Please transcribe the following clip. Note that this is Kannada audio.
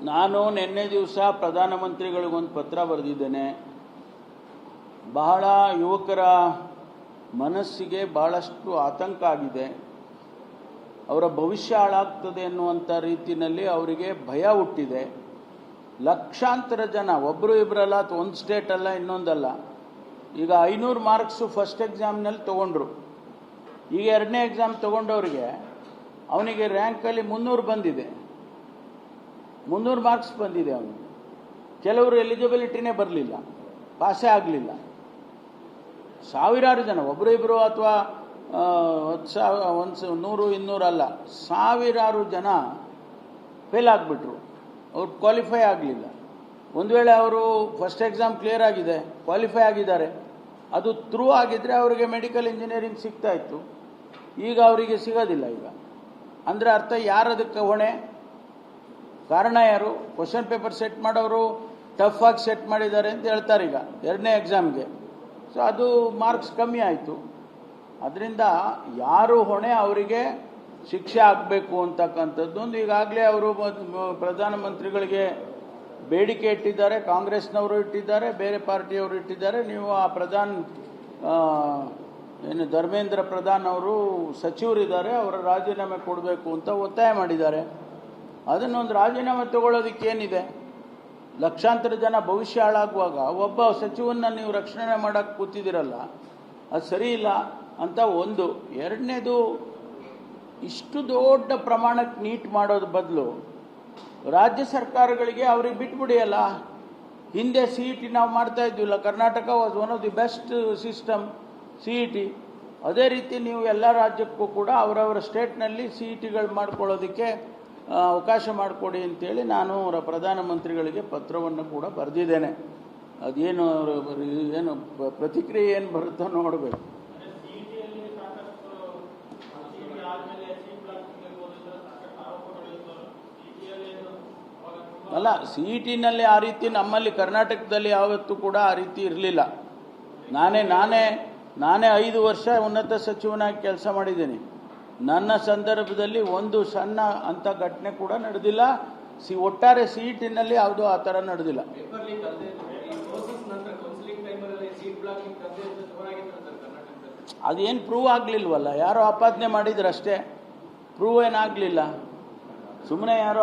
ನಾನು ನಿನ್ನೆ ದಿವಸ ಪ್ರಧಾನಮಂತ್ರಿಗಳಿಗೊಂದು ಪತ್ರ ಬರೆದಿದ್ದೇನೆ. ಬಹಳ ಯುವಕರ ಮನಸ್ಸಿಗೆ ಬಹಳಷ್ಟು ಆತಂಕ ಆಗಿದೆ. ಅವರ ಭವಿಷ್ಯ ಹಾಳಾಗ್ತದೆ ಅನ್ನುವಂಥ ರೀತಿಯಲ್ಲಿ ಅವರಿಗೆ ಭಯ ಹುಟ್ಟಿದೆ. ಲಕ್ಷಾಂತರ ಜನ, ಒಬ್ಬರು ಇಬ್ಬರಲ್ಲ, ಒಂದು ಸ್ಟೇಟ್ ಅಲ್ಲ, ಇನ್ನೊಂದಲ್ಲ. ಈಗ 500 ಮಾರ್ಕ್ಸು ಫಸ್ಟ್ ಎಕ್ಸಾಮ್ನಲ್ಲಿ ತೊಗೊಂಡ್ರು. ಈಗ ಎರಡನೇ ಎಕ್ಸಾಮ್ ತೊಗೊಂಡವರಿಗೆ ಅವನಿಗೆ ರ್ಯಾಂಕಲ್ಲಿ 300 ಬಂದಿದೆ, 300 ಮಾರ್ಕ್ಸ್ ಬಂದಿದೆ ಅವನಿಗೆ. ಕೆಲವರು ಎಲಿಜಿಬಿಲಿಟಿನೇ ಬರಲಿಲ್ಲ, ಪಾಸೇ ಆಗಲಿಲ್ಲ. ಸಾವಿರಾರು ಜನ, ಒಬ್ಬರು ಇಬ್ಬರು ಅಥವಾ 100 200 ಅಲ್ಲ, ಸಾವಿರಾರು ಜನ ಫೇಲ್ ಆಗಿಬಿಟ್ರು. ಅವ್ರು ಕ್ವಾಲಿಫೈ ಆಗಲಿಲ್ಲ. ಒಂದು ವೇಳೆ ಅವರು ಫಸ್ಟ್ ಎಕ್ಸಾಮ್ ಕ್ಲಿಯರ್ ಆಗಿದೆ, ಕ್ವಾಲಿಫೈ ಆಗಿದ್ದಾರೆ, ಅದು ಥ್ರೂ ಆಗಿದ್ದರೆ ಅವರಿಗೆ ಮೆಡಿಕಲ್ ಇಂಜಿನಿಯರಿಂಗ್ ಸಿಗ್ತಾ ಇತ್ತು. ಈಗ ಅವರಿಗೆ ಸಿಗೋದಿಲ್ಲ. ಈಗ ಅಂದರೆ ಅರ್ಥ ಯಾರದಕ್ಕೆ ಹೊಣೆ? ಕಾರಣ ಯಾರು? ಕ್ವಶನ್ ಪೇಪರ್ ಸೆಟ್ ಮಾಡೋರು ಟಫ್ ಆಗಿ ಸೆಟ್ ಮಾಡಿದ್ದಾರೆ ಅಂತ ಹೇಳ್ತಾರೆ ಈಗ ಎರಡನೇ ಎಕ್ಸಾಮ್ಗೆ. ಸೊ ಅದು ಮಾರ್ಕ್ಸ್ ಕಮ್ಮಿ ಆಯಿತು. ಅದರಿಂದ ಯಾರು ಹೊಣೆ? ಅವರಿಗೆ ಶಿಕ್ಷೆ ಆಗಬೇಕು ಅಂತಕ್ಕಂಥದ್ದು ಒಂದು ಈಗಾಗಲೇ ಅವರು ಪ್ರಧಾನಮಂತ್ರಿಗಳಿಗೆ ಬೇಡಿಕೆ ಇಟ್ಟಿದ್ದಾರೆ. ಕಾಂಗ್ರೆಸ್ನವರು ಇಟ್ಟಿದ್ದಾರೆ, ಬೇರೆ ಪಾರ್ಟಿಯವರು ಇಟ್ಟಿದ್ದಾರೆ. ನೀವು ಆ ಧರ್ಮೇಂದ್ರ ಪ್ರಧಾನ್ ಅವರು ಸಚಿವರಿದ್ದಾರೆ, ಅವರ ರಾಜೀನಾಮೆ ಕೊಡಬೇಕು ಅಂತ ಒತ್ತಾಯ ಮಾಡಿದ್ದಾರೆ. ಅದನ್ನೊಂದು ರಾಜೀನಾಮೆ ತಗೊಳ್ಳೋದಕ್ಕೇನಿದೆ? ಲಕ್ಷಾಂತರ ಜನ ಭವಿಷ್ಯ ಹಾಳಾಗುವಾಗ ಒಬ್ಬ ಸಚಿವನ್ನ ನೀವು ರಕ್ಷಣೆ ಮಾಡೋಕ್ಕೆ ಕೂತಿದ್ದೀರಲ್ಲ, ಅದು ಸರಿ ಇಲ್ಲ ಅಂತ ಒಂದು. ಎರಡನೇದು, ಇಷ್ಟು ದೊಡ್ಡ ಪ್ರಮಾಣಕ್ಕೆ ನೀಟ್ ಮಾಡೋದು ಬದಲು ರಾಜ್ಯ ಸರ್ಕಾರಗಳಿಗೆ ಅವ್ರಿಗೆ ಬಿಟ್ಬಿಡಿ ಅಲ್ಲ. ಹಿಂದೆ CET ನಾವು ಮಾಡ್ತಾ ಇದ್ವಿಲ್ಲ, Karnataka was one of the best system CET. ಅದೇ ರೀತಿ ನೀವು ಎಲ್ಲ ರಾಜ್ಯಕ್ಕೂ ಕೂಡ ಅವರವರ ಸ್ಟೇಟ್ನಲ್ಲಿ CETಗಳು ಮಾಡ್ಕೊಳ್ಳೋದಕ್ಕೆ ಅವಕಾಶ ಮಾಡಿಕೊಡಿ ಅಂತೇಳಿ ನಾನು ಅವರ ಪ್ರಧಾನಮಂತ್ರಿಗಳಿಗೆ ಪತ್ರವನ್ನು ಕೂಡ ಬರೆದಿದ್ದೇನೆ. ಅದೇನು ಏನು ಪ್ರತಿಕ್ರಿಯೆ ಏನು ಬರುತ್ತೋ ನೋಡಬೇಕು. ಅಲ್ಲ, CETನಲ್ಲಿ ಆ ರೀತಿ ನಮ್ಮಲ್ಲಿ ಕರ್ನಾಟಕದಲ್ಲಿ ಯಾವತ್ತೂ ಕೂಡ ಆ ರೀತಿ ಇರಲಿಲ್ಲ. ನಾನೇ 5 ವರ್ಷ ಉನ್ನತ ಸಚಿವನಾಗಿ ಕೆಲಸ ಮಾಡಿದ್ದೀನಿ. ನನ್ನ ಸಂದರ್ಭದಲ್ಲಿ ಒಂದು ಸಣ್ಣ ಅಂಥ ಘಟನೆ ಕೂಡ ನಡೆದಿಲ್ಲ. ಒಟ್ಟಾರೆ CETನಲ್ಲಿ ಯಾವುದೂ ಆ ಥರ ನಡೆದಿಲ್ಲ. ಅದೇನು ಪ್ರೂವ್ ಆಗಲಿಲ್ವಲ್ಲ, ಯಾರೋ ಆಪಾದನೆ ಮಾಡಿದ್ರಷ್ಟೇ, ಪ್ರೂವ್ ಏನಾಗಲಿಲ್ಲ. ಸುಮ್ಮನೆ ಯಾರೋ